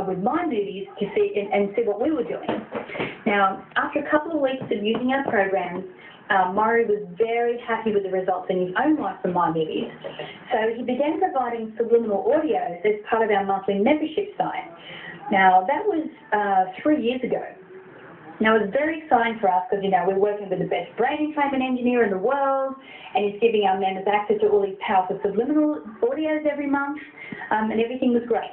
with my movies to see and see what we were doing. Now, after a couple of weeks of using our programs, Maury was very happy with the results in his own life from my movies. So he began providing subliminal audios as part of our monthly membership site. Now, that was 3 years ago. Now, it was very exciting for us because, we're working with the best brain entrainment engineer in the world, and he's giving our members access to all these powerful subliminal audios every month, and everything was great.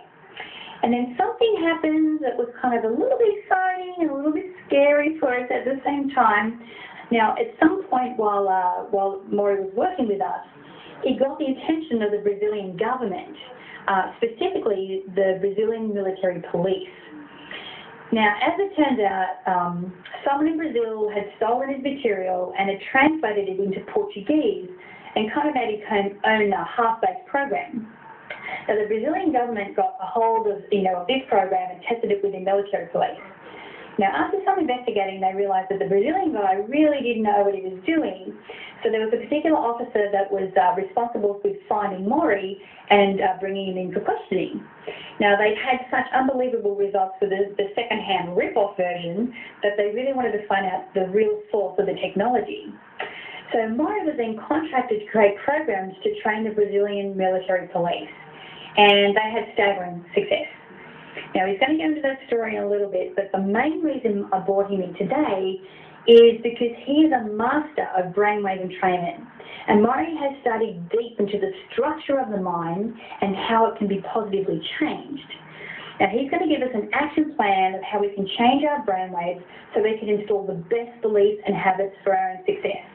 And then something happened that was kind of a little bit exciting and a little bit scary for us at the same time. Now, at some point while Maury was working with us, he got the attention of the Brazilian government, specifically the Brazilian military police. Now, as it turned out, someone in Brazil had stolen his material and had translated it into Portuguese and kind of made his own half-baked program. Now, the Brazilian government got a hold of, this program and tested it with the military police. Now, after some investigating, they realised that the Brazilian guy really didn't know what he was doing. So there was a particular officer that was responsible for finding Maury and bringing him in for questioning. Now, they'd had such unbelievable results for the second-hand rip-off version that they really wanted to find out the real source of the technology. So Maury was then contracted to create programs to train the Brazilian military police, and they had staggering success. Now, he's going to go into that story in a little bit, but the main reason I brought him in today is because he is a master of brainwave entrainment. And Maury has studied deep into the structure of the mind and how it can be positively changed. Now, he's going to give us an action plan of how we can change our brainwaves so we can install the best beliefs and habits for our own success.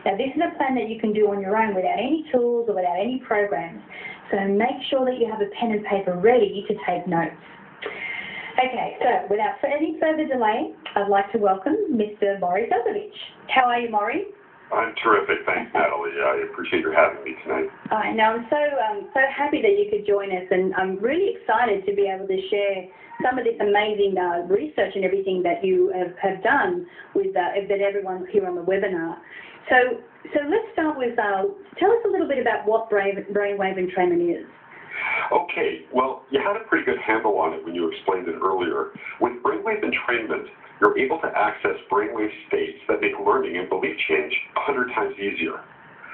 Now, this is a plan that you can do on your own without any tools or without any programs. So make sure that you have a pen and paper ready to take notes. Okay, so without any further delay, I'd like to welcome Mr. Maury Zelkovich. How are you, Maury? I'm terrific. Thanks, Natalie. I appreciate your having me tonight. I know. I'm so happy that you could join us, and I'm really excited to be able to share some of this amazing research and everything that you have done with that everyone here on the webinar. So let's start with, tell us a little bit about what brainwave entrainment is. Okay, well, you had a pretty good handle on it when you explained it earlier. With brainwave entrainment, you're able to access brainwave states that make learning and belief change 100 times easier.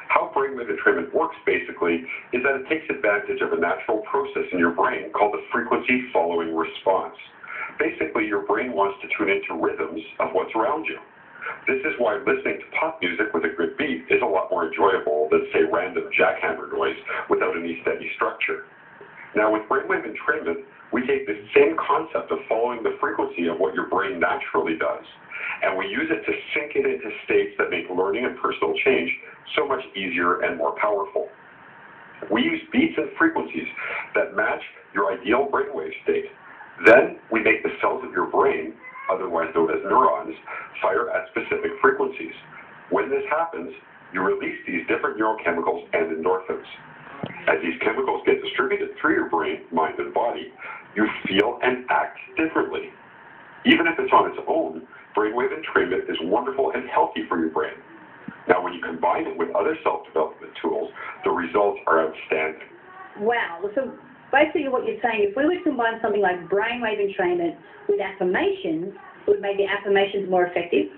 How brainwave entrainment works, basically, is that it takes advantage of a natural process in your brain called the frequency following response. Basically, your brain wants to tune into rhythms of what's around you. This is why listening to pop music with a good beat is a lot more enjoyable than, say, random jackhammer noise without any steady structure. Now, with brainwave entrainment, we take the same concept of following the frequency of what your brain naturally does, and we use it to sync it into states that make learning and personal change so much easier and more powerful. We use beats and frequencies that match your ideal brainwave state. Then we make the cells of your brain, otherwise known as neurons, fire at specific frequencies. When this happens, you release these different neurochemicals and endorphins. As these chemicals get distributed through your brain, mind, and body, you feel and act differently. Even if it's on its own, brainwave entrainment is wonderful and healthy for your brain. Now, when you combine it with other self-development tools, the results are outstanding. Wow. So basically what you're saying, if we were to combine something like brainwave entrainment with affirmations, it would make the affirmations more effective?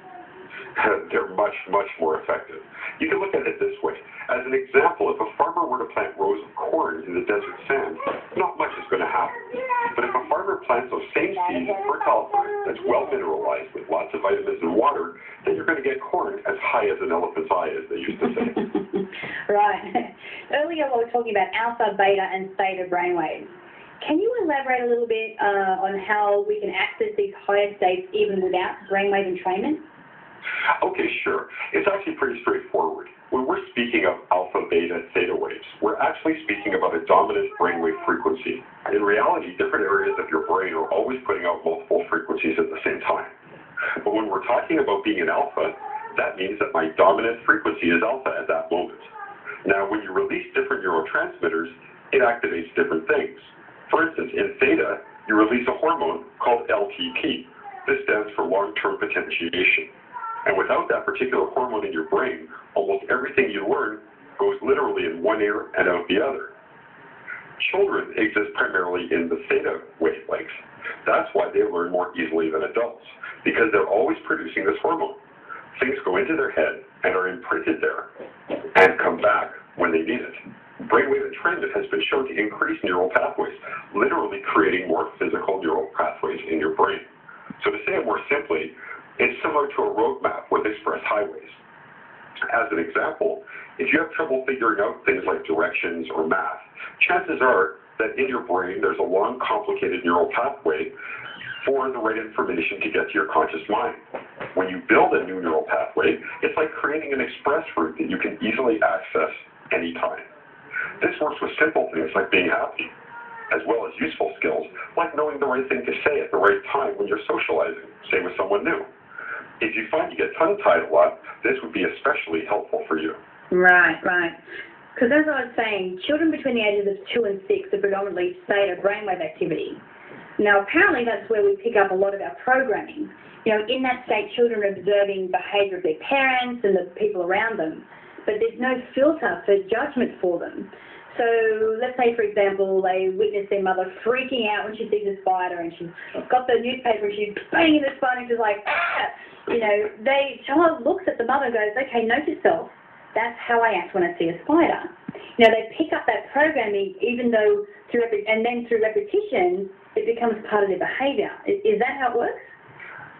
They're much, much more effective. You can look at it this way. As an example, if a farmer were to plant rows of corn in the desert sand, not much is going to happen. But if a farmer plants those same seeds in fertile earth that's well mineralized with lots of vitamins and water, then you're going to get corn as high as an elephant's eye, as they used to say. Right. Earlier we were talking about alpha, beta, and theta brainwaves. Can you elaborate a little bit on how we can access these higher states even without brainwave entrainment? Okay, sure. It's actually pretty straightforward. When we're speaking of alpha, beta, theta waves, we're actually speaking about a dominant brainwave frequency. In reality, different areas of your brain are always putting out multiple frequencies at the same time. But when we're talking about being an alpha, that means that my dominant frequency is alpha at that moment. Now, when you release different neurotransmitters, it activates different things. For instance, in theta, you release a hormone called LTP. This stands for long-term potentiation. And without that particular hormone in your brain, almost everything you learn goes literally in one ear and out the other. children exist primarily in the theta wavelengths. That's why they learn more easily than adults, because they're always producing this hormone. Things go into their head and are imprinted there and come back when they need it. Brainwave entrainment has been shown to increase neural pathways, literally creating more physical neural pathways in your brain. So to say it more simply, it's similar to a road map with express highways. As an example, if you have trouble figuring out things like directions or math, chances are that in your brain there's a long, complicated neural pathway for the right information to get to your conscious mind. When you build a new neural pathway, it's like creating an express route that you can easily access anytime. This works with simple things like being happy, as well as useful skills like knowing the right thing to say at the right time when you're socializing, say with someone new. If you find you get tongue-tied a lot, this would be especially helpful for you. Right, right. Because as I was saying, children between the ages of 2 and 6 are predominantly theta brainwave activity. Now, apparently that's where we pick up a lot of our programming. You know, in that state, children are observing behaviour of their parents and the people around them, but there's no filter for judgment for them. So let's say, for example, they witness their mother freaking out when she sees a spider, and she's got the newspaper and she's banging the spider and she's like, ah! You know, child looks at the mother and goes, okay, note yourself, that's how I act when I see a spider. You know, they pick up that programming even though and then through repetition, it becomes part of their behaviour. Is that how it works?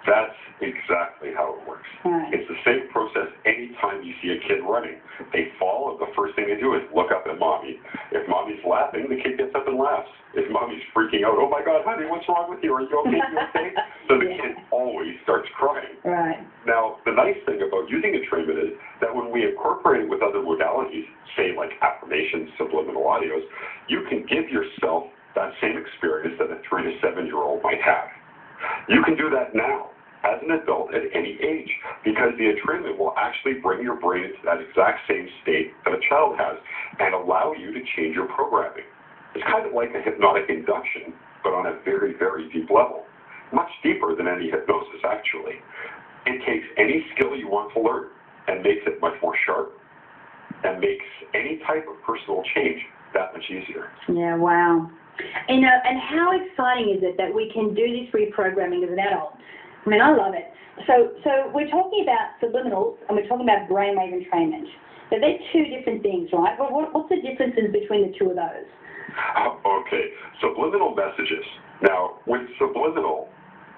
That's exactly how it works. Right. It's the same process anytime you see a kid running. They fall, and the first thing they do is look up at mommy. If mommy's laughing, the kid gets up and laughs. If mommy's freaking out, oh my God, honey, what's wrong with you? Are you okay? You okay? So the kid always starts crying. Right. Now, the nice thing about using entrainment is that when we incorporate it with other modalities, say like affirmations, subliminal audios, you can give yourself that same experience that a 3 to 7-year-old might have. You can do that now, as an adult at any age, because the entrainment will actually bring your brain into that exact same state that a child has and allow you to change your programming. It's kind of like a hypnotic induction, but on a very, very deep level. Much deeper than any hypnosis, actually. It takes any skill you want to learn and makes it much more sharp and makes any type of personal change that much easier. Yeah, wow. And how exciting is it that we can do this reprogramming as an adult? I mean, I love it. So we're talking about subliminals and we're talking about brainwave entrainment. Now, they're two different things, right? Well, what's the differences between the two of those? Okay, subliminal messages. Now, with subliminal,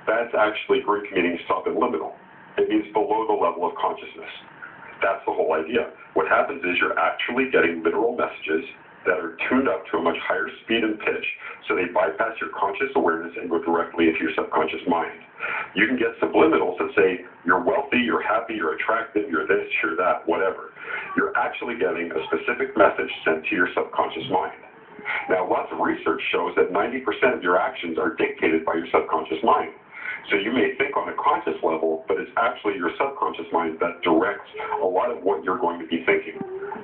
that's actually Greek meaning subliminal. It means below the level of consciousness. That's the whole idea. What happens is you're actually getting literal messages that are tuned up to a much higher speed and pitch, so they bypass your conscious awareness and go directly into your subconscious mind. You can get subliminals that say, you're wealthy, you're happy, you're attractive, you're this, you're that, whatever. You're actually getting a specific message sent to your subconscious mind. Now, lots of research shows that 90% of your actions are dictated by your subconscious mind. So you may think on a conscious level, but it's actually your subconscious mind that directs a lot of what you're going to be thinking.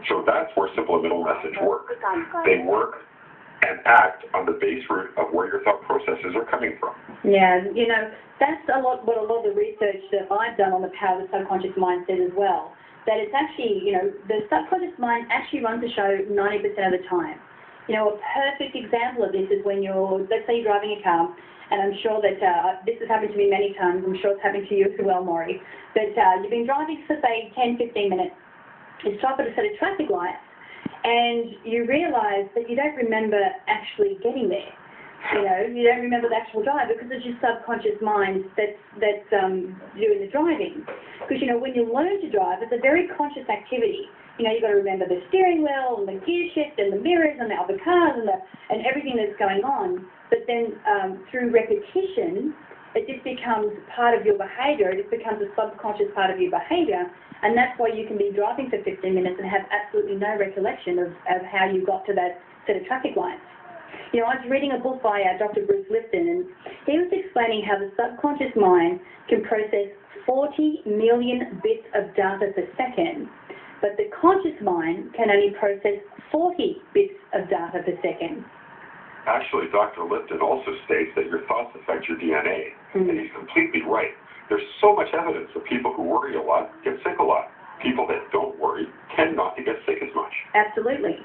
So that's where subliminal message work. They work and act on the base root of where your thought processes are coming from. Yeah, you know, that's what a lot of the research that I've done on the power of the subconscious mind says as well. That it's actually, you know, the subconscious mind actually runs the show 90% of the time. You know, a perfect example of this is when let's say you're driving a car, and I'm sure that this has happened to me many times. I'm sure it's happened to you as well, Maury. But you've been driving for, say, 10, 15 minutes. You stop at a set of traffic lights, and you realise that you don't remember actually getting there. You know, you don't remember the actual drive because it's your subconscious mind that's doing the driving. Because, you know, when you learn to drive, it's a very conscious activity. You know, you've got to remember the steering wheel and the gear shift and the mirrors and the other cars and everything that's going on. But then through repetition, it just becomes part of your behaviour. It just becomes a subconscious part of your behaviour. And that's why you can be driving for 15 minutes and have absolutely no recollection of how you got to that set of traffic lights. You know, I was reading a book by Dr. Bruce Lipton, and he was explaining how the subconscious mind can process 40 million bits of data per second, but the conscious mind can only process 40 bits of data per second. Actually, Dr. Lipton also states that your thoughts affect your DNA, and he's completely right. There's so much evidence that people who worry a lot get sick a lot. People that don't worry tend not to get sick as much. Absolutely.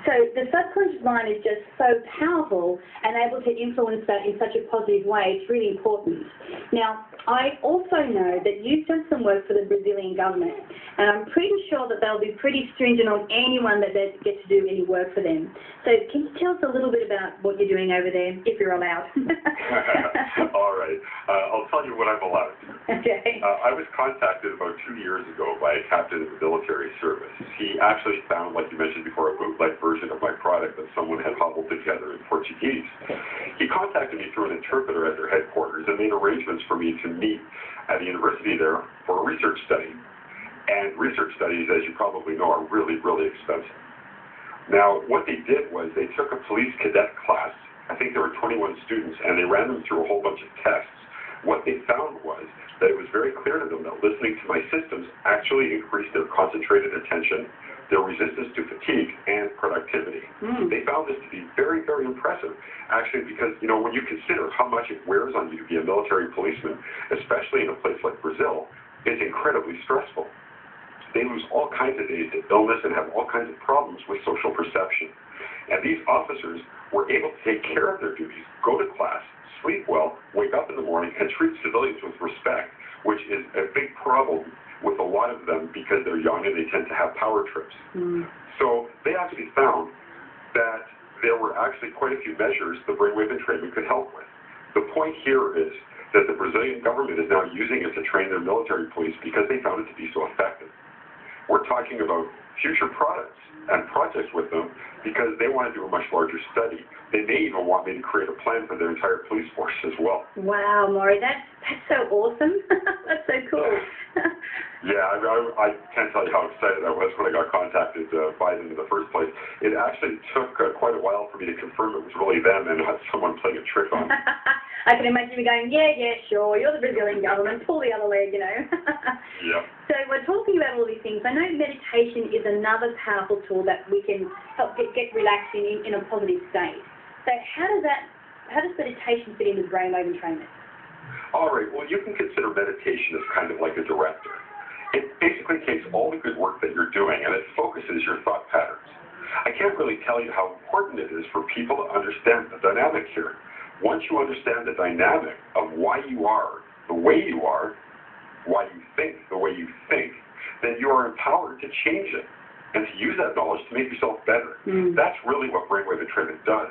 So the subconscious mind is just so powerful and able to influence that in such a positive way. It's really important. Now, I also know that you've done some work for the Brazilian government, and I'm pretty sure that they'll be pretty stringent on anyone that gets to do any work for them. So can you tell us a little bit about what you're doing over there, if you're allowed? All right. I'll tell you what I'm allowed to. Okay. I was contacted about 2 years ago by a captain of the military service. He actually found, like you mentioned before, a bootleg version of my product that someone had hobbled together in Portuguese. He contacted me through an interpreter at their headquarters and made arrangements for me to meet at a university there for a research study. And research studies, as you probably know, are really, really expensive. Now, what they did was they took a police cadet class. I think there were 21 students, and they ran them through a whole bunch of tests. What they found was that it was very clear to them that listening to my systems actually increased their concentrated attention, their resistance to fatigue, and productivity. They found this to be very, very impressive, actually, because, you know, when you consider how much it wears on you to be a military policeman, especially in a place like Brazil, it's incredibly stressful. They lose all kinds of days to illness and have all kinds of problems with social perception. And these officers were able to take care of their duties, go to class, sleep well, wake up in the morning, and treat civilians with respect, which is a big problem with a lot of them because they're young and they tend to have power trips. So they actually found that there were actually quite a few measures the brainwave entrainment could help with. The point here is that the Brazilian government is now using it to train their military police because they found it to be so effective. We're talking about future products and projects with them because they want to do a much larger study. They may even want me to create a plan for their entire police force as well. Wow, Maury, that's so awesome. That's so cool. Yeah, I can't tell you how excited I was when I got contacted by them in the first place. It actually took quite a while for me to confirm it was really them and not someone playing a trick on me. I can imagine you going, yeah, sure, you're the Brazilian government, pull the other leg, you know. Yeah. So we're talking about all these things. I know meditation is another powerful tool that we can help get relaxed in a positive state. So how does meditation fit in with brainwave entrainment? All right, well, you can consider meditation as kind of like a director. It basically takes all the good work that you're doing and it focuses your thought patterns. I can't really tell you how important it is for people to understand the dynamic here. Once you understand the dynamic of why you are the way you are, why you think the way you think, then you are empowered to change it and to use that knowledge to make yourself better. That's really what brainwave entrainment does.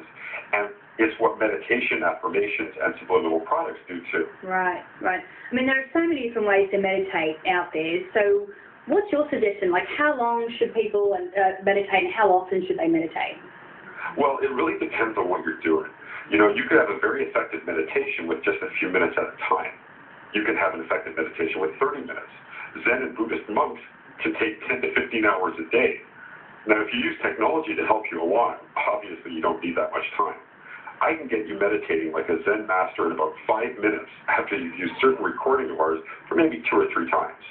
And it's what meditation, affirmations, and subliminal products do too. Right. I mean, there are so many different ways to meditate out there. So what's your suggestion? Like, how long should people meditate and how often should they meditate? Well, it really depends on what you're doing. You know, you could have a very effective meditation with just a few minutes at a time. You can have an effective meditation with 30 minutes. Zen and Buddhist monks can take 10 to 15 hours a day. Now, if you use technology to help you along, obviously you don't need that much time. I can get you meditating like a Zen master in about 5 minutes after you've used certain recording of ours for maybe 2 or 3 times.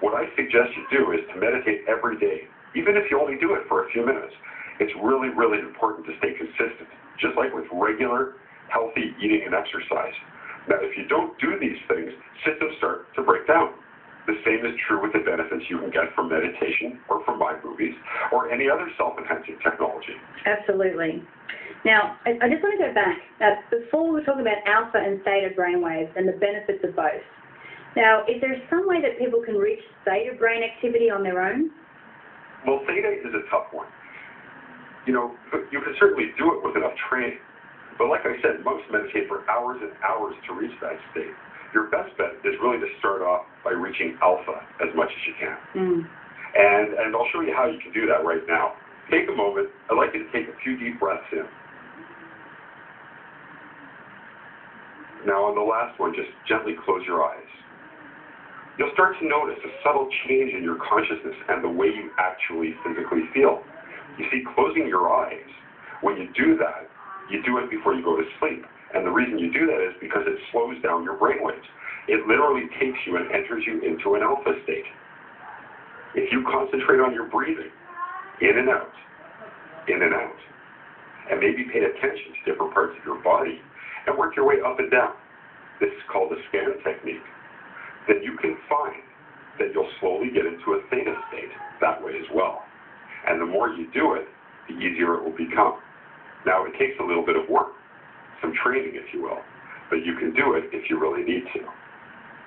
What I suggest you do is to meditate every day, even if you only do it for a few minutes. It's really, really important to stay consistent, just like with regular, healthy eating and exercise. Now, if you don't do these things, systems start to break down. The same is true with the benefits you can get from meditation or from mind movies or any other self-enhancing technology. Absolutely. Now, I just want to go back. Before we were talking about alpha and theta brainwaves and the benefits of both. Now, is there some way that people can reach theta brain activity on their own? Well, theta is a tough one. You know, you can certainly do it with enough training. But like I said, monks meditate for hours and hours to reach that state. Your best bet is really to start off by reaching alpha as much as you can. And I'll show you how you can do that right now. Take a moment. I'd like you to take a few deep breaths in. Now on the last one, just gently close your eyes. You'll start to notice a subtle change in your consciousness and the way you actually physically feel. You see, closing your eyes, when you do that, you do it before you go to sleep. And the reason you do that is because it slows down your brainwaves. It literally takes you and enters you into an alpha state. If you concentrate on your breathing, in and out, and maybe pay attention to different parts of your body, and work your way up and down, this is called the scan technique, then you can find that you'll slowly get into a theta state that way as well. And the more you do it, the easier it will become. Now, it takes a little bit of work, some training, if you will, but you can do it if you really need to.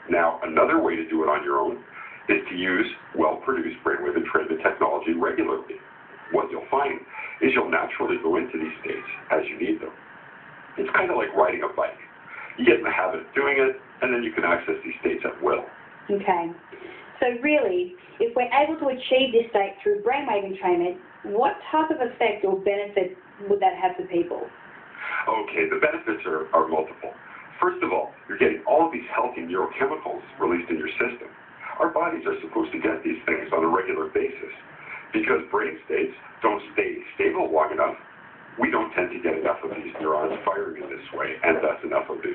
Now, another way to do it on your own is to use well-produced brainwave entrainment technology regularly. What you'll find is you'll naturally go into these states as you need them. It's kind of like riding a bike. You get in the habit of doing it, and then you can access these states at will. Okay. So really, if we're able to achieve this state through brainwave entrainment, what type of effect or benefit would that have for people? Okay, the benefits are multiple. First of all, you're getting all of these healthy neurochemicals released in your system. Our bodies are supposed to get these things on a regular basis. Because brain states don't stay stable long enough, we don't tend to get enough of these neurons firing in this way, and thus enough of the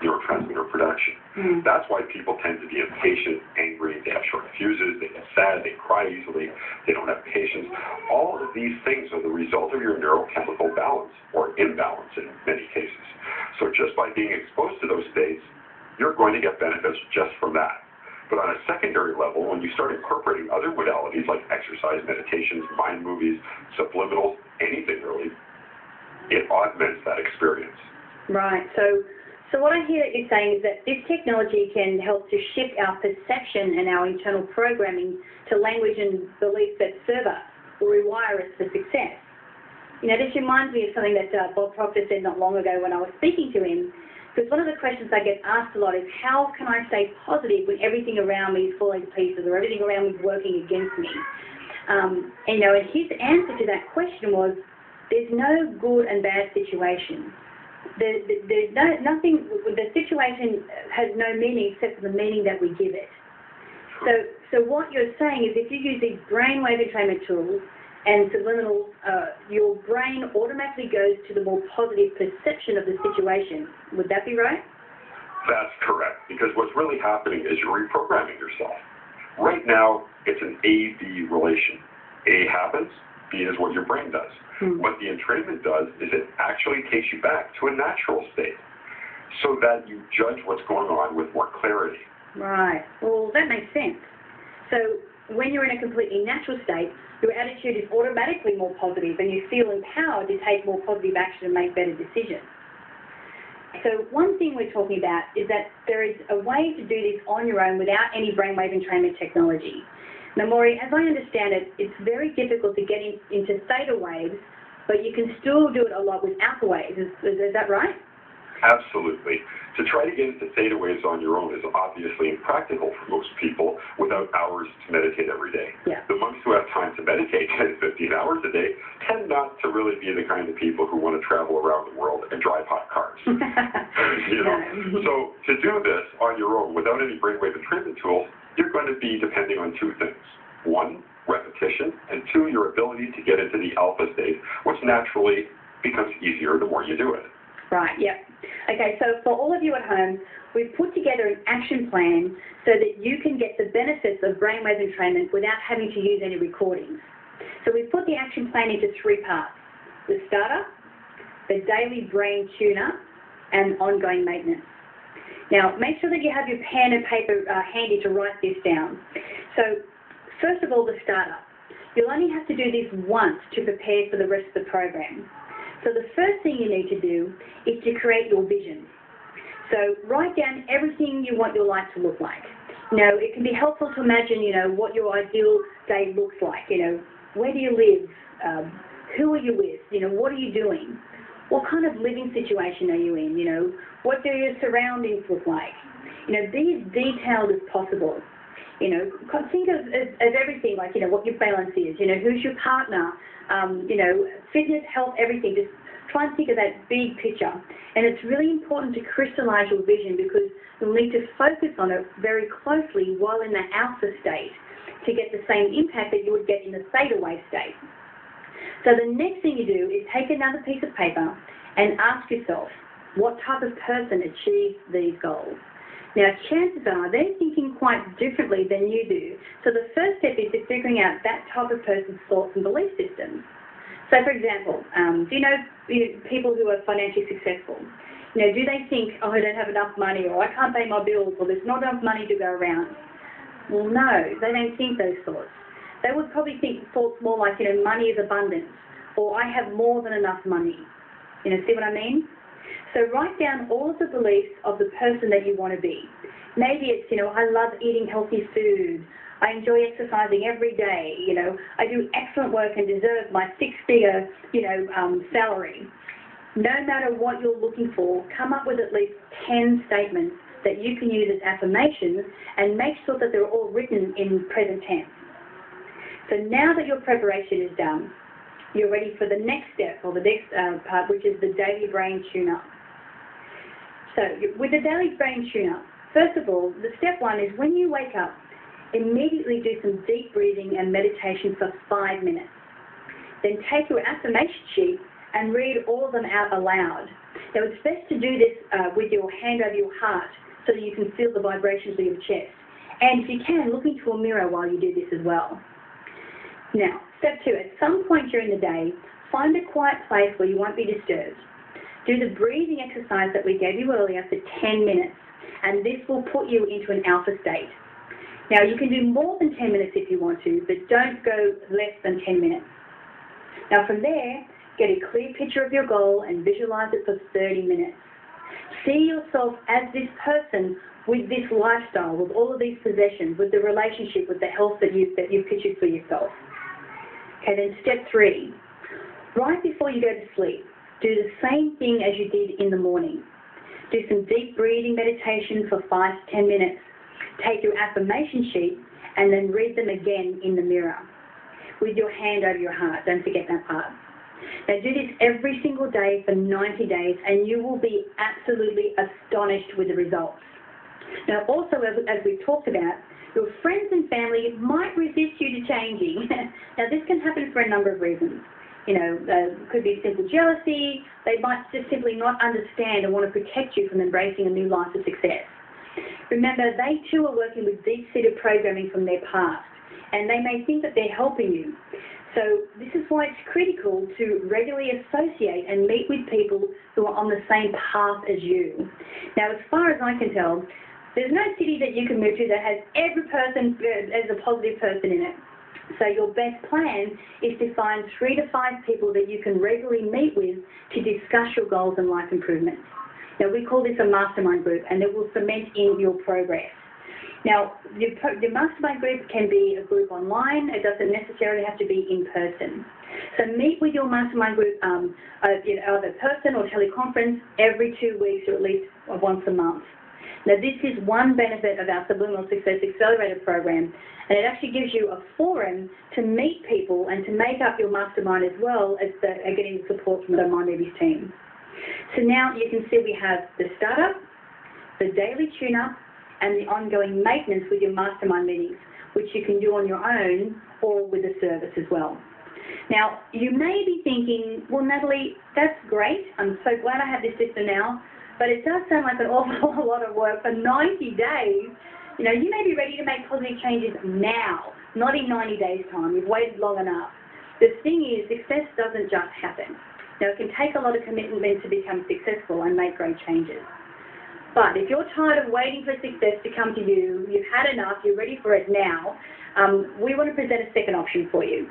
neurotransmitter production. That's why people tend to be impatient, angry, they have short fuses, they get sad, they cry easily, they don't have patience. All of these things are the result of your neurochemical balance, or imbalance in many cases. So just by being exposed to those states, you're going to get benefits just from that. But on a secondary level, when you start incorporating other modalities like exercise, meditations, mind movies, subliminals, anything really, it augments that experience. Right. So what I hear that you're saying is that this technology can help to shift our perception and our internal programming to language and beliefs that serve us or rewire us for success. You know, this reminds me of something that Bob Proctor said not long ago when I was speaking to him. Because one of the questions I get asked a lot is, how can I stay positive when everything around me is falling to pieces or everything around me is working against me? And his answer to that question was, there's no good and bad situation. There's nothing, the situation has no meaning except for the meaning that we give it. So what you're saying is if you use these brainwave entrainment tools and subliminals, your brain automatically goes to the more positive perception of the situation. Would that be right? That's correct, because what's really happening is you're reprogramming yourself. Right now, it's an A-B relation. A happens, B is what your brain does. What the entrainment does is it actually takes you back to a natural state so that you judge what's going on with more clarity. Right. Well, that makes sense. So when you're in a completely natural state, your attitude is automatically more positive and you feel empowered to take more positive action and make better decisions. So one thing we're talking about is that there is a way to do this on your own without any brainwave entrainment technology. Now, Maury, as I understand it, it's very difficult to get into theta waves, but you can still do it a lot with alpha waves. Is that right? Absolutely. To try to get into theta waves on your own is obviously impractical for most people without hours to meditate every day. Yeah. The monks who have time to meditate 10, 15 hours a day tend not to really be the kind of people who want to travel around the world and drive hot cars. So to do this on your own without any brainwave entrainment tools, you're going to be depending on two things. One, repetition, and two, your ability to get into the alpha state, which naturally becomes easier the more you do it. Right, yep. Okay, so for all of you at home, we've put together an action plan so that you can get the benefits of brainwave entrainment without having to use any recordings. So we've put the action plan into three parts: the starter, the daily brain tuner, and ongoing maintenance. Now, make sure that you have your pen and paper handy to write this down. So, first of all, the starter. You'll only have to do this once to prepare for the rest of the program. So the first thing you need to do is to create your vision. So write down everything you want your life to look like. It can be helpful to imagine, what your ideal day looks like. Where do you live? Who are you with? What are you doing? What kind of living situation are you in? What do your surroundings look like? Be as detailed as possible. Think of everything, like, what your balance is, who's your partner, fitness, health, everything. Just try and think of that big picture. And it's really important to crystallize your vision because you'll need to focus on it very closely while in the alpha state to get the same impact that you would get in the theta wave state. So the next thing you do is take another piece of paper and ask yourself, what type of person achieves these goals? Now, chances are they're thinking quite differently than you do. So the first step is figuring out that type of person's thoughts and belief systems. So, for example, do you know people who are financially successful? Do they think, I don't have enough money, or I can't pay my bills, or there's not enough money to go around? Well, no, they don't think those thoughts. They would probably think thoughts more like, money is abundance, or I have more than enough money. You know, see what I mean? So write down all of the beliefs of the person that you want to be. Maybe it's, you know, I love eating healthy food. I enjoy exercising every day. You know, I do excellent work and deserve my six-figure, salary. No matter what you're looking for, come up with at least 10 statements that you can use as affirmations and make sure that they're all written in present tense. So now that your preparation is done, you're ready for the next step, or the next part, which is the daily brain tune-up. So with the daily brain tune-up, first of all, the step one is when you wake up, immediately do some deep breathing and meditation for 5 minutes. Then take your affirmation sheet and read all of them out aloud. Now, it's best to do this with your hand over your heart so that you can feel the vibrations of your chest. And if you can, look into a mirror while you do this as well. Now, step two, at some point during the day, find a quiet place where you won't be disturbed. Do the breathing exercise that we gave you earlier for 10 minutes, and this will put you into an alpha state. Now, you can do more than 10 minutes if you want to, but don't go less than 10 minutes. Now, from there, get a clear picture of your goal and visualize it for 30 minutes. See yourself as this person with this lifestyle, with all of these possessions, with the relationship, with the health that you've pictured for yourself. Okay, then step three. Right before you go to sleep, do the same thing as you did in the morning. Do some deep breathing meditation for 5 to 10 minutes. Take your affirmation sheet and then read them again in the mirror with your hand over your heart. Don't forget that part. Now do this every single day for 90 days and you will be absolutely astonished with the results. Now also, as we've talked about, your friends and family might resist you to changing. Now this can happen for a number of reasons. You know, could be simple jealousy. They might just simply not understand and want to protect you from embracing a new life of success. Remember, they too are working with deep-seated programming from their past, and they may think that they're helping you. So this is why it's critical to regularly associate and meet with people who are on the same path as you. Now, as far as I can tell, there's no city that you can move to that has every person as a positive person in it. So your best plan is to find 3 to 5 people that you can regularly meet with to discuss your goals and life improvements. Now, we call this a mastermind group, and it will cement in your progress. Now, the mastermind group can be a group online. It doesn't necessarily have to be in person. So meet with your mastermind group, either person or teleconference, every 2 weeks or at least once a month. Now, this is one benefit of our Subliminal Success Accelerator program, and it actually gives you a forum to meet people and to make up your mastermind as well as getting support from the My Movies team. So now you can see we have the startup, the daily tune-up, and the ongoing maintenance with your mastermind meetings, which you can do on your own or with a service as well. Now, you may be thinking, well, Natalie, that's great. I'm so glad I have this system now, but it does sound like an awful lot of work for 90 days. You know, you may be ready to make positive changes now, not in 90 days' time. You've waited long enough. The thing is, success doesn't just happen. Now, it can take a lot of commitment to become successful and make great changes. But if you're tired of waiting for success to come to you, you've had enough, you're ready for it now, we want to present a second option for you.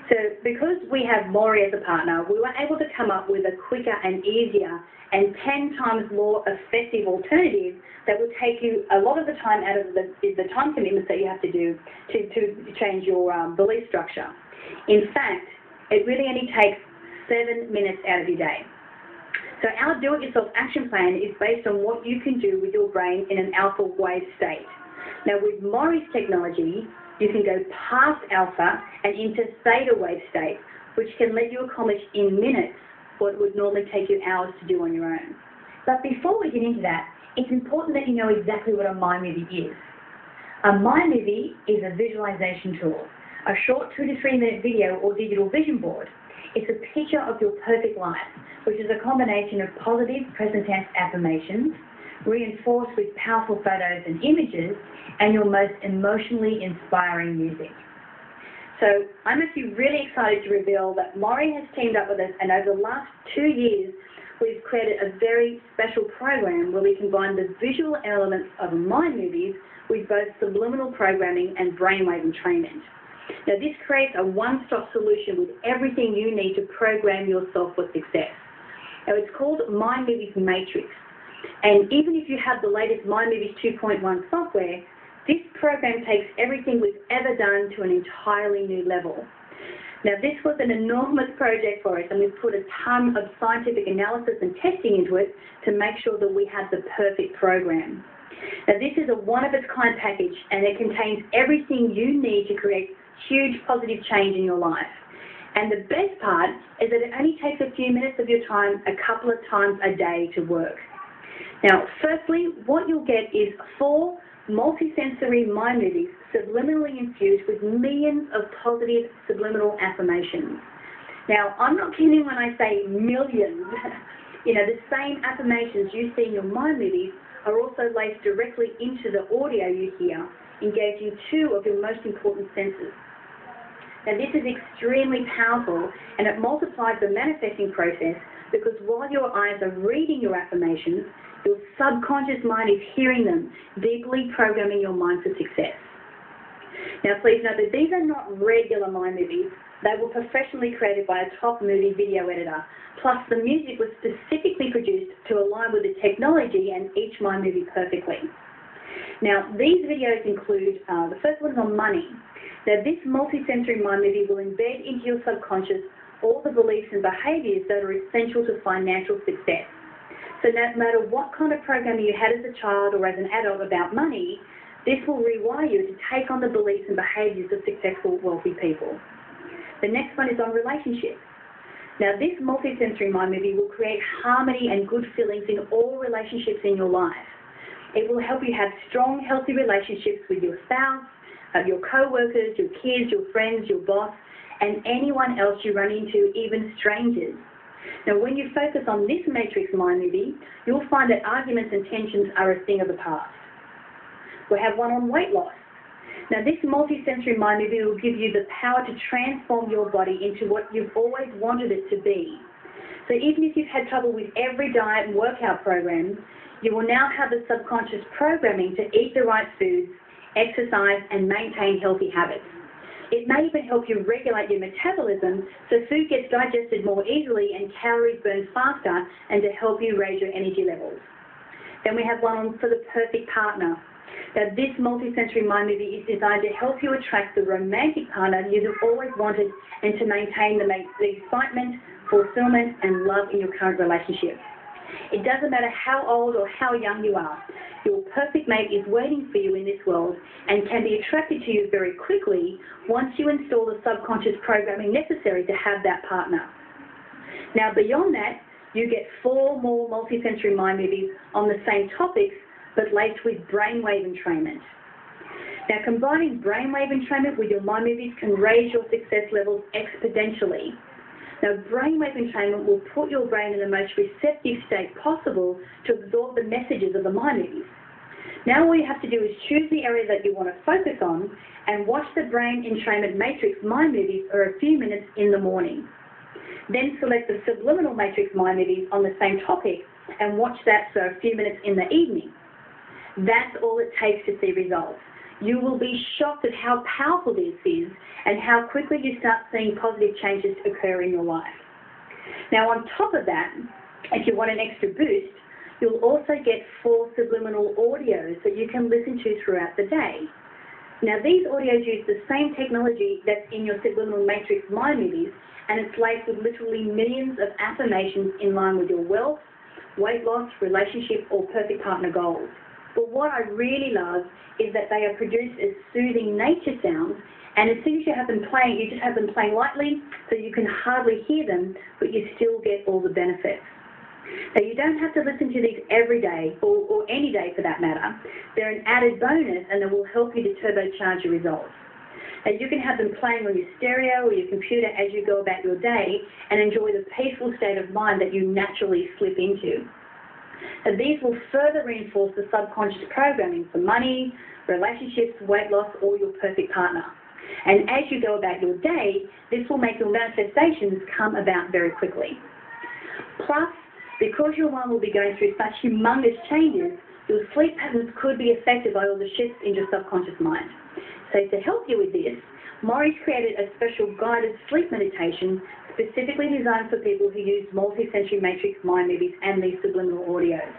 So because we have Maury as a partner, we were able to come up with a quicker and easier and 10 times more effective alternative that will take you a lot of the time out of the time commitments that you have to do to change your belief structure. In fact, it really only takes 7 minutes out of your day. So our do-it-yourself action plan is based on what you can do with your brain in an alpha wave state. Now with Maury's technology, you can go past alpha and into theta wave state, which can let you accomplish in minutes what would normally take you hours to do on your own. But before we get into that, it's important that you know exactly what a My Movie is. A My Movie is a visualization tool, a short 2 to 3 minute video or digital vision board. It's a picture of your perfect life, which is a combination of positive present tense affirmations, reinforced with powerful photos and images, and your most emotionally inspiring music. So I'm actually really excited to reveal that Maury has teamed up with us, and over the last 2 years, we've created a very special program where we combine the visual elements of My Movies with both subliminal programming and brainwave entrainment. Now, this creates a one-stop solution with everything you need to program yourself for success. Now, it's called My Movies Matrix. And even if you have the latest My Movies 2.1 software, this program takes everything we've ever done to an entirely new level. Now, this was an enormous project for us, and we've put a ton of scientific analysis and testing into it to make sure that we have the perfect program. Now, this is a one-of-its-kind package, and it contains everything you need to create huge positive change in your life. And the best part is that it only takes a few minutes of your time a couple of times a day to work. Now, firstly, what you'll get is 4 multi-sensory mind movies subliminally infused with millions of positive subliminal affirmations. Now, I'm not kidding when I say millions. You know, the same affirmations you see in your mind movies are also laced directly into the audio you hear, engaging 2 of your most important senses. Now, this is extremely powerful, and it multiplies the manifesting process because while your eyes are reading your affirmations, your subconscious mind is hearing them, deeply programming your mind for success. Now, please note that these are not regular mind movies. They were professionally created by a top movie video editor. Plus, the music was specifically produced to align with the technology and each mind movie perfectly. Now, these videos include, the first one's on money. Now, this multi-sensory mind movie will embed into your subconscious all the beliefs and behaviours that are essential to financial success. So no matter what kind of programming you had as a child or as an adult about money, this will rewire you to take on the beliefs and behaviours of successful, wealthy people. The next one is on relationships. Now, this multi-sensory mind movie will create harmony and good feelings in all relationships in your life. It will help you have strong, healthy relationships with your spouse, your co-workers, your kids, your friends, your boss, and anyone else you run into, even strangers. Now, when you focus on this Matrix mind movie, you'll find that arguments and tensions are a thing of the past. We have one on weight loss. Now, this multi-sensory mind movie will give you the power to transform your body into what you've always wanted it to be. So even if you've had trouble with every diet and workout program, you will now have the subconscious programming to eat the right foods, exercise, and maintain healthy habits. It may even help you regulate your metabolism so food gets digested more easily and calories burned faster, and to help you raise your energy levels. Then we have one for the perfect partner. Now, this multi-sensory mind movie is designed to help you attract the romantic partner you've always wanted and to maintain the excitement, fulfillment, and love in your current relationship. It doesn't matter how old or how young you are. Your perfect mate is waiting for you in this world and can be attracted to you very quickly once you install the subconscious programming necessary to have that partner. Now, beyond that, you get 4 more multi-sensory mind movies on the same topics, but laced with brainwave entrainment. Now, combining brainwave entrainment with your mind movies can raise your success levels exponentially. Now, brainwave entrainment will put your brain in the most receptive state possible to absorb the messages of the mind movies. Now all you have to do is choose the area that you want to focus on and watch the brain entrainment matrix mind movies for a few minutes in the morning. Then select the subliminal matrix mind movies on the same topic and watch that for a few minutes in the evening. That's all it takes to see results. You will be shocked at how powerful this is and how quickly you start seeing positive changes occur in your life. Now, on top of that, if you want an extra boost, you'll also get 4 subliminal audios that you can listen to throughout the day. Now, these audios use the same technology that's in your subliminal matrix mind movies, and it's laced with literally millions of affirmations in line with your wealth, weight loss, relationship, or perfect partner goals. But what I really love is that they are produced as soothing nature sounds, and as soon as you have them playing, you just have them playing lightly so you can hardly hear them, but you still get all the benefits. Now, you don't have to listen to these every day, or any day for that matter. They're an added bonus, and they will help you to turbocharge your results. Now, you can have them playing on your stereo or your computer as you go about your day and enjoy the peaceful state of mind that you naturally slip into. And these will further reinforce the subconscious programming for money, relationships, weight loss, or your perfect partner. And as you go about your day, this will make your manifestations come about very quickly. Plus, because your mind will be going through such humongous changes, your sleep patterns could be affected by all the shifts in your subconscious mind. So to help you with this, Maury's created a special guided sleep meditation specifically designed for people who use multi-sensory matrix mind movies and these subliminal audios.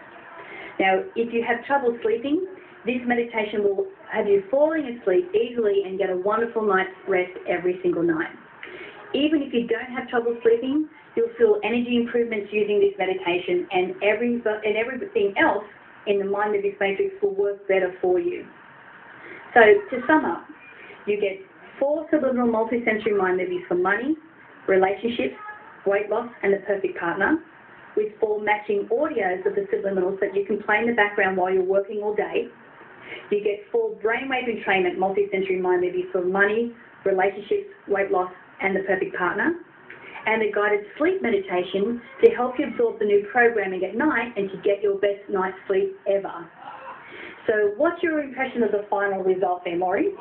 Now, if you have trouble sleeping, this meditation will have you falling asleep easily and get a wonderful night's rest every single night. Even if you don't have trouble sleeping, you'll feel energy improvements using this meditation, and everything else in the Mind Movies Matrix will work better for you. So, to sum up, you get 4 subliminal multisensory mind movies for money, relationships, weight loss, and the perfect partner, with 4 matching audios of the subliminals that you can play in the background while you're working all day. You get 4 brainwave entrainment multisensory mind movies for money, relationships, weight loss, and the perfect partner, and a guided sleep meditation to help you absorb the new programming at night and to get your best night's sleep ever. So what's your impression of the final result there, Maury?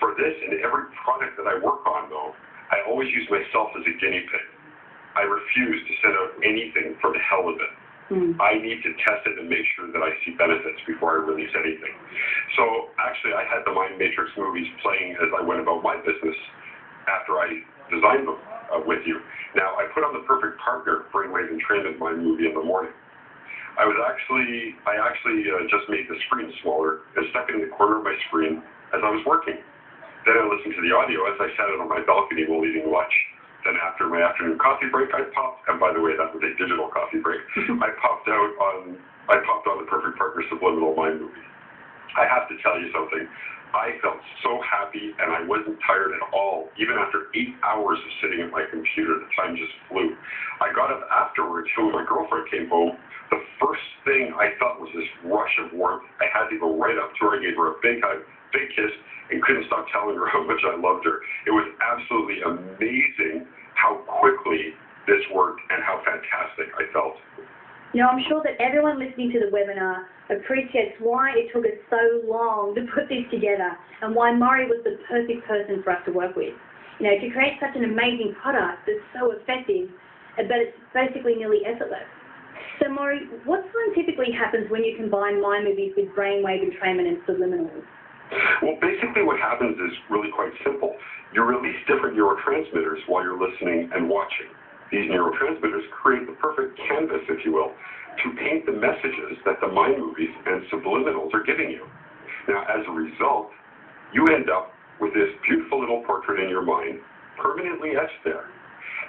For this and every product that I work on, though, I always use myself as a guinea pig. I refuse to send out anything for the hell of it. I need to test it and make sure that I see benefits before I release anything. So actually, I had the Mind Matrix movies playing as I went about my business after I designed them with you. Now, I put on the Perfect Partner Brainwave Entrainment Mind movie in the morning. I actually just made the screen smaller and stuck it in the corner of my screen as I was working. Then I listened to the audio as I sat out on my balcony while eating lunch. Then after my afternoon coffee break, I popped, and by the way, that was a digital coffee break, I popped on the Perfect Partner Subliminal Mind movie. I have to tell you something. I felt so happy, and I wasn't tired at all. Even after 8 hours of sitting at my computer, the time just flew. I got up afterwards, when my girlfriend came home. The first thing I felt was this rush of warmth. I had to go right up to her. I gave her a big hug, big kiss, and couldn't stop telling her how much I loved her. It was absolutely amazing how quickly this worked and how fantastic I felt. You know, I'm sure that everyone listening to the webinar appreciates why it took us so long to put this together and why Maury was the perfect person for us to work with. You know, to create such an amazing product that's so effective, but it's basically nearly effortless. So Maury, what scientifically happens when you combine mind movies with brainwave entrainment and subliminals? Well, basically what happens is really quite simple. You release different neurotransmitters while you're listening and watching. These neurotransmitters create the perfect canvas, if you will, to paint the messages that the mind movies and subliminals are giving you. Now, as a result, you end up with this beautiful little portrait in your mind, permanently etched there.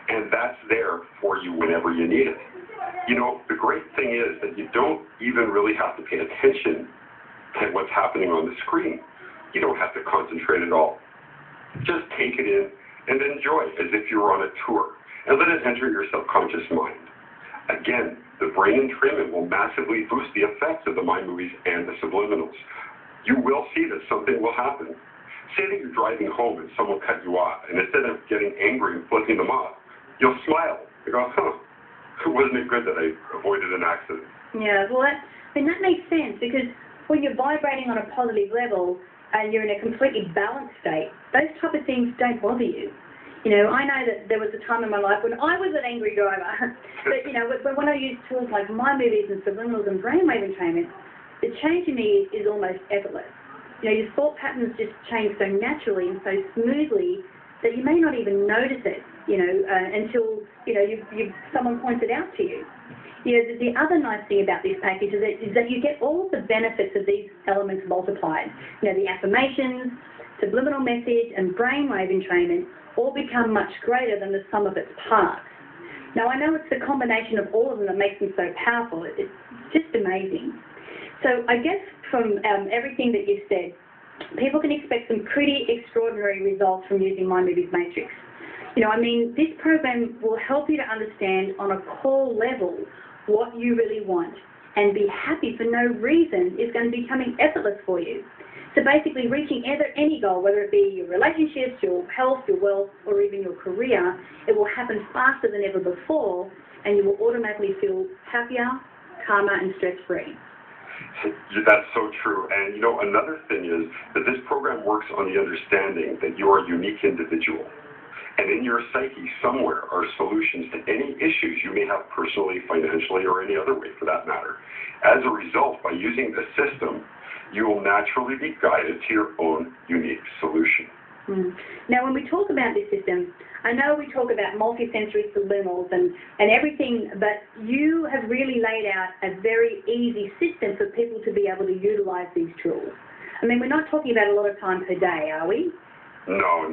And that's there for you whenever you need it. You know, the great thing is that you don't even really have to pay attention to what's happening on the screen. You don't have to concentrate at all. Just take it in and enjoy as if you were on a tour, and let it enter your subconscious mind. Again, the brain entrainment will massively boost the effects of the mind movies and the subliminals. You will see that something will happen. Say that you're driving home and someone cut you off, and instead of getting angry and flipping them off, you'll smile. You go, wasn't it good that I avoided an accident? Yeah, well, that makes sense, because when you're vibrating on a positive level and you're in a completely balanced state, those type of things don't bother you. You know, I know that there was a time in my life when I was an angry driver, but, you know, when I use tools like mind movies and subliminals and brainwave entrainment, the change in me is almost effortless. You know, your thought patterns just change so naturally and so smoothly that you may not even notice it, you know, until, you know, someone points it out to you. You know, the other nice thing about this package is that you get all of the benefits of these elements multiplied. You know, the affirmations, subliminal message, and brainwave entrainment all become much greater than the sum of its parts. Now, I know it's the combination of all of them that makes them so powerful. It's just amazing. So I guess from everything that you've said, people can expect some pretty extraordinary results from using Mind Movies Matrix. You know, I mean, this program will help you to understand on a core level what you really want, and be happy for no reason is going to be becoming effortless for you. So basically reaching any goal, whether it be your relationships, your health, your wealth, or even your career, it will happen faster than ever before, and you will automatically feel happier, calmer, and stress-free. That's so true. And, you know, another thing is that this program works on the understanding that you are a unique individual. And in your psyche somewhere are solutions to any issues you may have personally, financially, or any other way for that matter. As a result, by using this system, you will naturally be guided to your own unique solution. Now, when we talk about this system, I know we talk about multisensory subliminals and everything, but you have really laid out a very easy system for people to be able to utilize these tools. I mean, we're not talking about a lot of time per day, are we? No.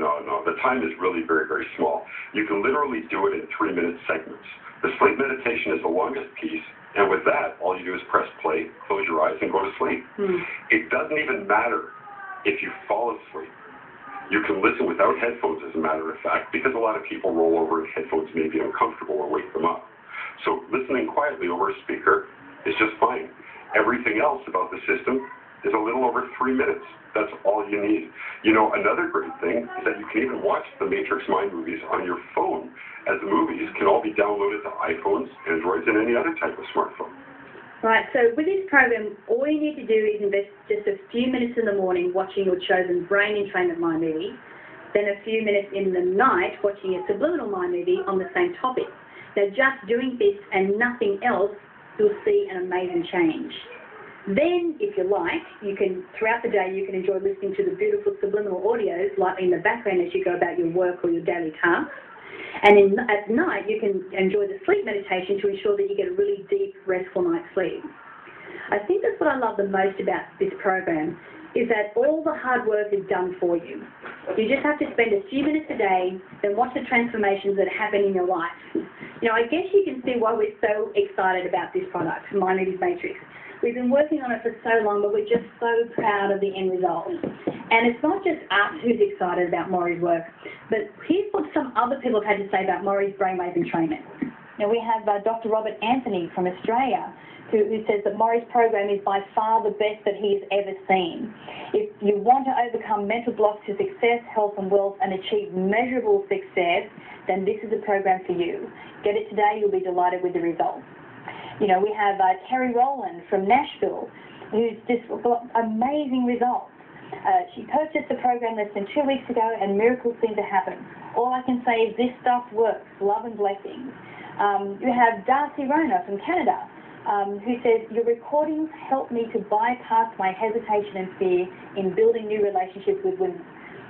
The time is really very, very small. You can literally do it in 3-minute segments. The sleep meditation is the longest piece, and with that, all you do is press play, close your eyes, and go to sleep. It doesn't even matter if you fall asleep. You can listen without headphones, as a matter of fact, because a lot of people roll over and headphones may be uncomfortable or wake them up. So listening quietly over a speaker is just fine. Everything else about the system is a little over 3 minutes. That's all you need. You know, another great thing is that you can even watch the Matrix Mind movies on your phone, as the movies can all be downloaded to iPhones, Androids, and any other type of smartphone. Right, so with this program, all you need to do is invest just a few minutes in the morning watching your chosen brain entrainment mind movie, then a few minutes in the night watching a subliminal mind movie on the same topic. Now, just doing this and nothing else, you'll see an amazing change. Then, if you like, you can, throughout the day, you can enjoy listening to the beautiful subliminal audios, like in the background as you go about your work or your daily tasks. And at night, you can enjoy the sleep meditation to ensure that you get a really deep, restful night's sleep. I think that's what I love the most about this program, is that all the hard work is done for you. You just have to spend a few minutes a day, then watch the transformations that happen in your life. You know, I guess you can see why we're so excited about this product, Mind Movies Matrix. We've been working on it for so long, but we're just so proud of the end result. And it's not just us who's excited about Maury's work, but here's what some other people have had to say about Maury's brainwave entrainment. Now, we have Dr. Robert Anthony from Australia, who says that Maury's program is by far the best that he has ever seen. If you want to overcome mental blocks to success, health and wealth, and achieve measurable success, then this is a program for you. Get it today, you'll be delighted with the results. You know, we have Terry Rowland from Nashville, who's just got amazing results. She purchased the program less than 2 weeks ago, and miracles seem to happen. All I can say is this stuff works. Love and blessings. You have Darcy Rona from Canada, who says, your recordings help me to bypass my hesitation and fear in building new relationships with women.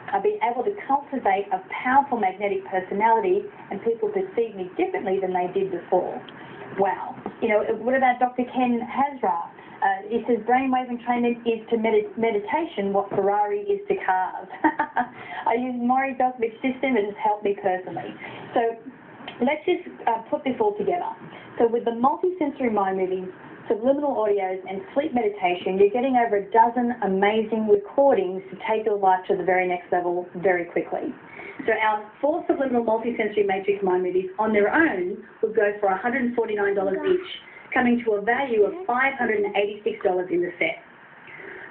I've been able to cultivate a powerful magnetic personality, and people perceive me differently than they did before. Wow. You know, what about Dr. Ken Hazra? He says brainwave entrainment is to meditation what Ferrari is to cars. I use Maury's alphabet system. It has helped me personally. So let's just put this all together. So with the multisensory mind movies, subliminal audios, and sleep meditation, you're getting over a dozen amazing recordings to take your life to the very next level very quickly. So our 4 subliminal multisensory matrix mind movies on their own would go for $149 each, coming to a value of $586 in the set.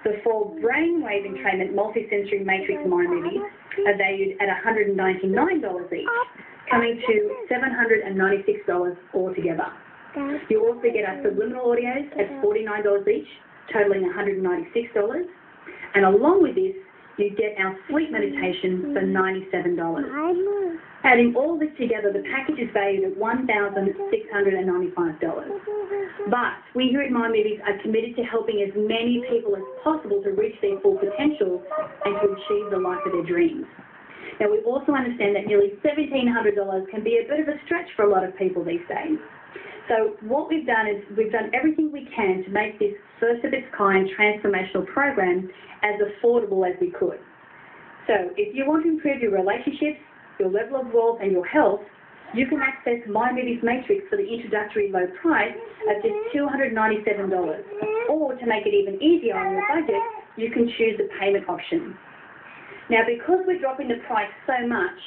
The 4 brainwave entrainment multisensory matrix mind movies are valued at $199 each, coming to $796 altogether. You also get our subliminal audios at $49 each, totaling $196. And along with this, you get our sleep meditation for $97. Adding all this together, the package is valued at $1,695. But we here at Mind Movies are committed to helping as many people as possible to reach their full potential and to achieve the life of their dreams. Now, we also understand that nearly $1,700 can be a bit of a stretch for a lot of people these days. So what we've done is we've done everything we can to make this first of its kind transformational program as affordable as we could. So if you want to improve your relationships, your level of wealth and your health, you can access Mind Movies Matrix for the introductory low price of just $297. Or to make it even easier on your budget, you can choose the payment option. Now, because we're dropping the price so much,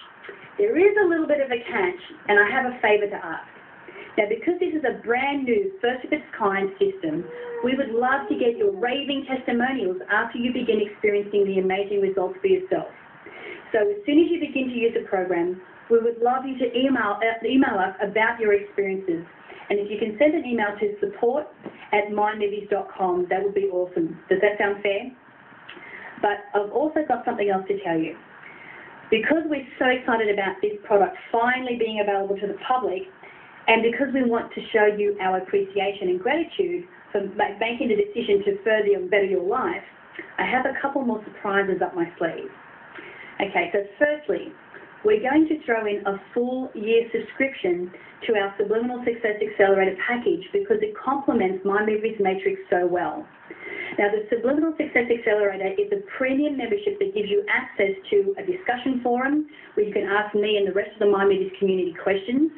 there is a little bit of a catch, and I have a favour to ask. Now, because this is a brand new, first-of-its-kind system, we would love to get your raving testimonials after you begin experiencing the amazing results for yourself. So as soon as you begin to use the program, we would love you to email us about your experiences. And if you can send an email to support@mindmovies.com, that would be awesome. Does that sound fair? But I've also got something else to tell you. Because we're so excited about this product finally being available to the public, and because we want to show you our appreciation and gratitude for making the decision to further and better your life, I have a couple more surprises up my sleeve. Okay, so firstly, we're going to throw in a full year subscription to our Subliminal Success Accelerator package because it complements My Movies Matrix so well. Now, the Subliminal Success Accelerator is a premium membership that gives you access to a discussion forum where you can ask me and the rest of the My Movies community questions,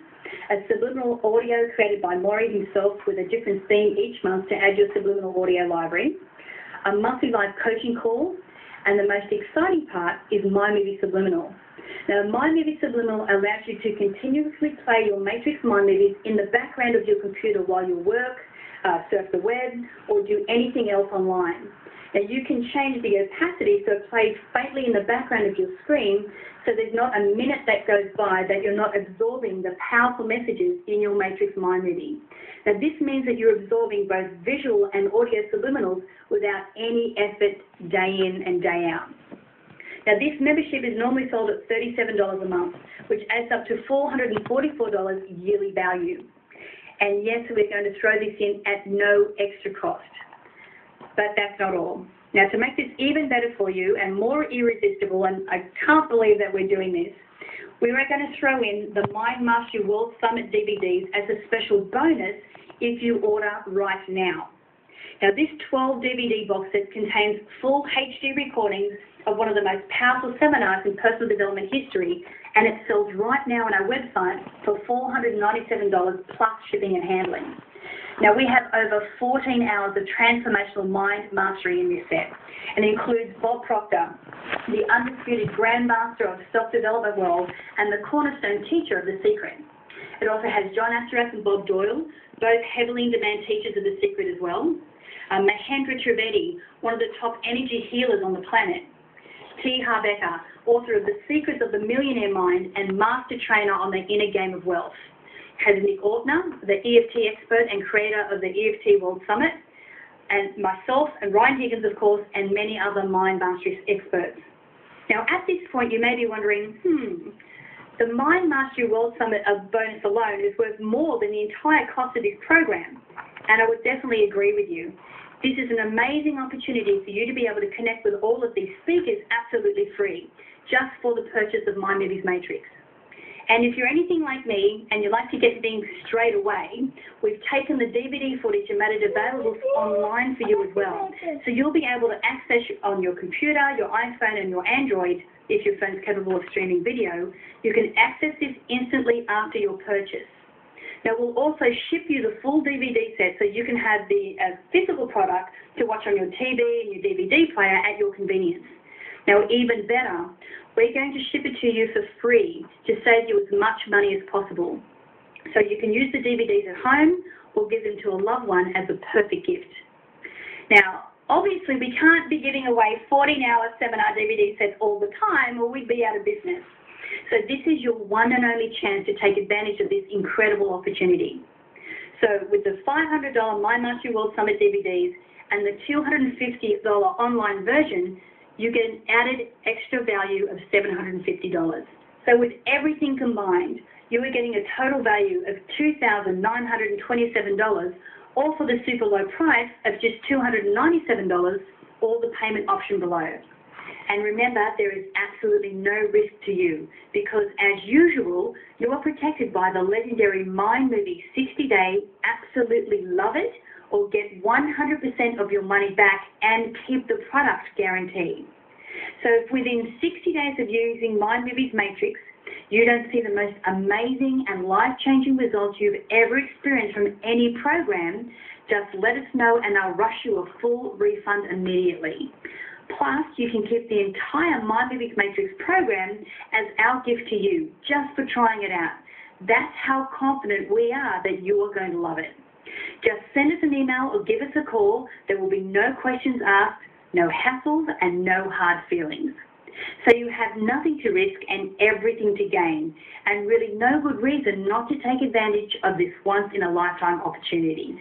a subliminal audio created by Maury himself with a different theme each month to add your subliminal audio library, a monthly live coaching call, and the most exciting part is My Movie Subliminal. Now, My Movie Subliminal allows you to continuously play your Matrix My Movies in the background of your computer while you work, surf the web, or do anything else online. Now, you can change the opacity so it plays faintly in the background of your screen, so there's not a minute that goes by that you're not absorbing the powerful messages in your Matrix My Movie. Now, this means that you're absorbing both visual and audio subliminals without any effort day in and day out. Now, this membership is normally sold at $37 a month, which adds up to $444 yearly value. And yes, we're going to throw this in at no extra cost. But that's not all. Now, to make this even better for you and more irresistible, and I can't believe that we're doing this, we are going to throw in the Mind Mastery World Summit DVDs as a special bonus if you order right now. Now, this 12 DVD box set contains full HD recordings of one of the most powerful seminars in personal development history, and it sells right now on our website for $497 plus shipping and handling. Now, we have over 14 hours of transformational mind mastery in this set, and it includes Bob Proctor, the undisputed grandmaster of the self-development world and the cornerstone teacher of The Secret. It also has John Assaraf and Bob Doyle, both heavily in-demand teachers of The Secret as well. Mahendra Trivedi, one of the top energy healers on the planet. T. Harv Eker, author of The Secrets of the Millionaire Mind and master trainer on the inner game of wealth. Has Nick Ortner, the EFT expert and creator of the EFT World Summit, and myself and Ryan Higgins, of course, and many other mind mastery experts. Now, at this point, you may be wondering, the Mind Mastery World Summit bonus alone is worth more than the entire cost of this program. And I would definitely agree with you. This is an amazing opportunity for you to be able to connect with all of these speakers absolutely free, just for the purchase of My Movies Matrix. And if you're anything like me and you like to get things straight away, we've taken the DVD footage and made it available online for you as well. So you'll be able to access on your computer, your iPhone and your Android, if your phone's capable of streaming video. You can access this instantly after your purchase. Now, we'll also ship you the full DVD set so you can have the physical product to watch on your TV and your DVD player at your convenience. Now, even better, we're going to ship it to you for free to save you as much money as possible. So you can use the DVDs at home or give them to a loved one as a perfect gift. Now, obviously, we can't be giving away 14-hour seminar DVD sets all the time or we'd be out of business. So this is your one and only chance to take advantage of this incredible opportunity. So with the $500 Mind Mastery World Summit DVDs and the $250 online version, you get an added extra value of $750. So with everything combined, you are getting a total value of $2,927, all for the super low price of just $297, or the payment option below. And remember, there is absolutely no risk to you because, as usual, you are protected by the legendary Mind Movie 60-day absolutely love it or get 100% of your money back and keep the product guarantee. So if within 60 days of using Mind Movies Matrix, you don't see the most amazing and life-changing results you've ever experienced from any program, just let us know and I'll rush you a full refund immediately. Plus, you can keep the entire Mind Movies Matrix program as our gift to you, just for trying it out. That's how confident we are that you are going to love it. Just send us an email or give us a call. There will be no questions asked, no hassles, and no hard feelings. So you have nothing to risk and everything to gain, and really no good reason not to take advantage of this once-in-a-lifetime opportunity.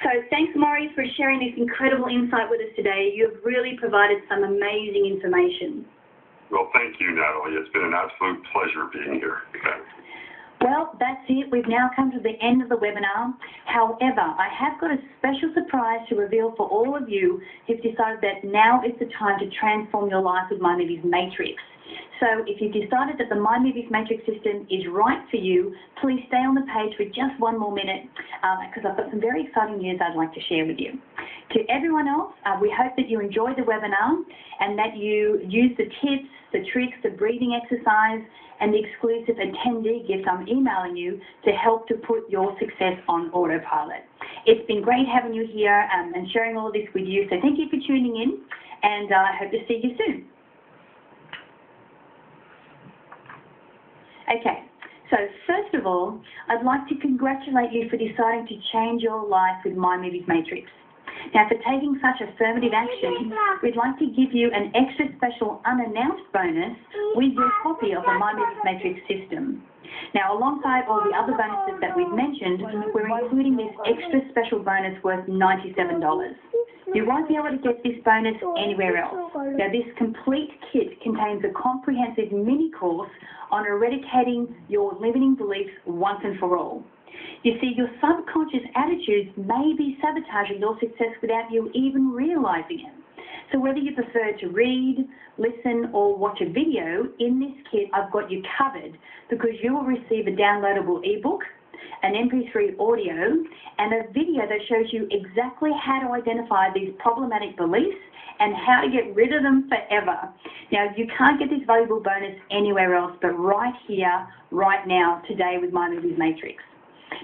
So thanks, Maury, for sharing this incredible insight with us today. You've really provided some amazing information. Well, thank you, Natalie. It's been an absolute pleasure being here. Okay. Well, that's it. We've now come to the end of the webinar. However, I have got a special surprise to reveal for all of you who've decided that now is the time to transform your life with MyMovies Matrix. So if you've decided that the MyMovies Matrix system is right for you, please stay on the page for just one more minute because I've got some very exciting news I'd like to share with you. To everyone else, we hope that you enjoyed the webinar and that you use the tips, the tricks, the breathing exercise, and the exclusive attendee gifts I'm emailing you to help to put your success on autopilot. It's been great having you here and sharing all of this with you, so thank you for tuning in, and I hope to see you soon. Okay, so first of all, I'd like to congratulate you for deciding to change your life with MyMovies Matrix. Now, for taking such affirmative action, we'd like to give you an extra special unannounced bonus with your copy of the MyMovies Matrix system. Now, alongside all the other bonuses that we've mentioned, we're including this extra special bonus worth $97. You won't be able to get this bonus anywhere else. Now, this complete kit contains a comprehensive mini course on eradicating your limiting beliefs once and for all. You see, your subconscious attitudes may be sabotaging your success without you even realizing it. So whether you prefer to read, listen, or watch a video, in this kit I've got you covered because you will receive a downloadable ebook, an MP3 audio, and a video that shows you exactly how to identify these problematic beliefs and how to get rid of them forever. Now, you can't get this valuable bonus anywhere else but right here, right now, today with MyMovies Matrix.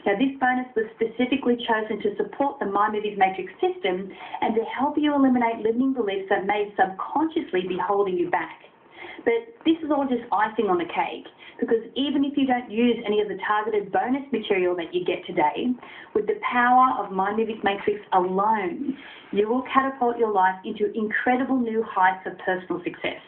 Now, this bonus was specifically chosen to support the MyMovies Matrix system and to help you eliminate limiting beliefs that may subconsciously be holding you back. But this is all just icing on the cake, because even if you don't use any of the targeted bonus material that you get today, with the power of MyMovies Matrix alone, you will catapult your life into incredible new heights of personal success.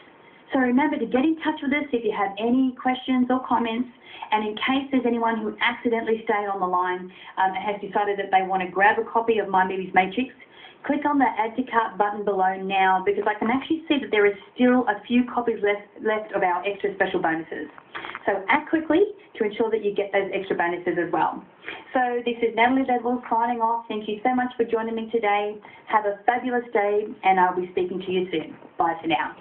So remember to get in touch with us if you have any questions or comments, and in case there's anyone who accidentally stayed on the line and has decided that they want to grab a copy of MyMovies Matrix, click on the Add to Cart button below now, because I can actually see that there is still a few copies left of our extra special bonuses. So act quickly to ensure that you get those extra bonuses as well. So this is Natalie Ledwell signing off. Thank you so much for joining me today. Have a fabulous day, and I'll be speaking to you soon. Bye for now.